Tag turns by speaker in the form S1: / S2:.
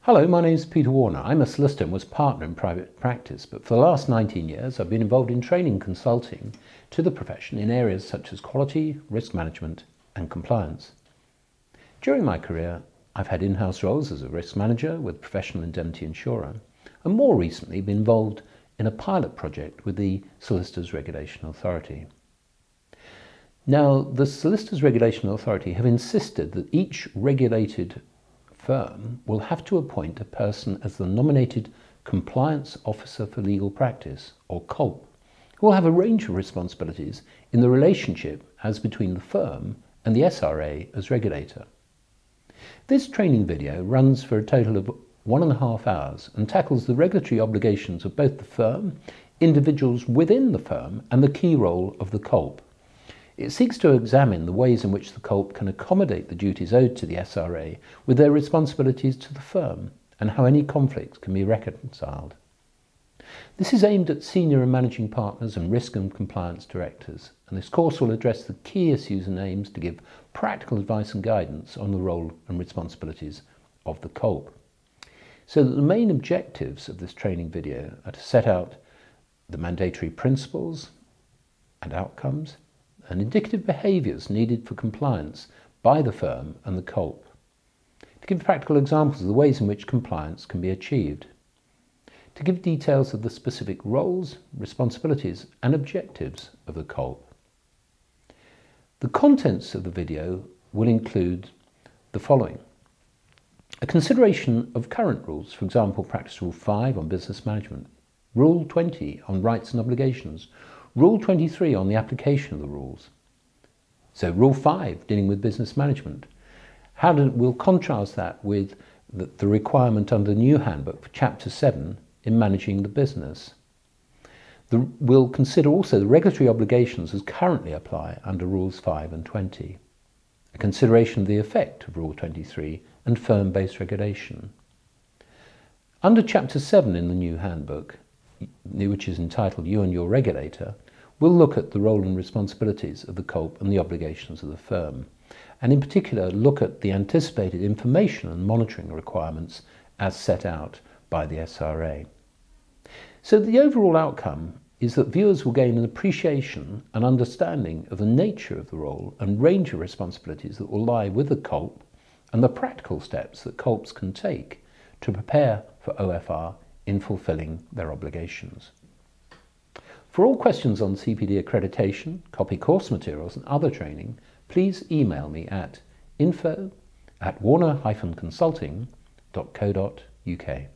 S1: Hello, my name is Peter Warner. I'm a solicitor and was partner in private practice, but for the last 19 years I've been involved in training and consulting to the profession in areas such as quality, risk management and compliance. During my career I've had in-house roles as a risk manager with a professional indemnity insurer and more recently been involved in a pilot project with the Solicitors Regulation Authority. Now, the Solicitors Regulation Authority have insisted that each regulated firm will have to appoint a person as the nominated Compliance Officer for Legal Practice, or CoLP, who will have a range of responsibilities in the relationship as between the firm and the SRA as regulator. This training video runs for a total of 1.5 hours and tackles the regulatory obligations of both the firm, individuals within the firm, and the key role of the CoLP. It seeks to examine the ways in which the CoLP can accommodate the duties owed to the SRA with their responsibilities to the firm and how any conflicts can be reconciled. This is aimed at senior and managing partners and risk and compliance directors, and this course will address the key issues and aims to give practical advice and guidance on the role and responsibilities of the CoLP. So that the main objectives of this training video are to set out the mandatory principles and outcomes and indicative behaviours needed for compliance by the firm and the CoLP, to give practical examples of the ways in which compliance can be achieved, to give details of the specific roles, responsibilities and objectives of the CoLP. The contents of the video will include the following: a consideration of current rules, for example, Practice Rule 5 on business management, Rule 20 on rights and obligations, Rule 23 on the application of the rules. So Rule 5 dealing with business management. We'll contrast that with the requirement under the new handbook for Chapter 7 in managing the business. We'll consider also the regulatory obligations as currently apply under Rules 5 and 20. A consideration of the effect of Rule 23 and firm-based regulation. Under Chapter 7 in the new handbook, which is entitled You and Your Regulator, we'll look at the role and responsibilities of the CoLP and the obligations of the firm, and in particular look at the anticipated information and monitoring requirements as set out by the SRA. So the overall outcome is that viewers will gain an appreciation and understanding of the nature of the role and range of responsibilities that will lie with the CoLP and the practical steps that CoLPs can take to prepare for OFR in fulfilling their obligations. For all questions on CPD accreditation, copy course materials and other training, please email me at info@warner-consulting.co.uk.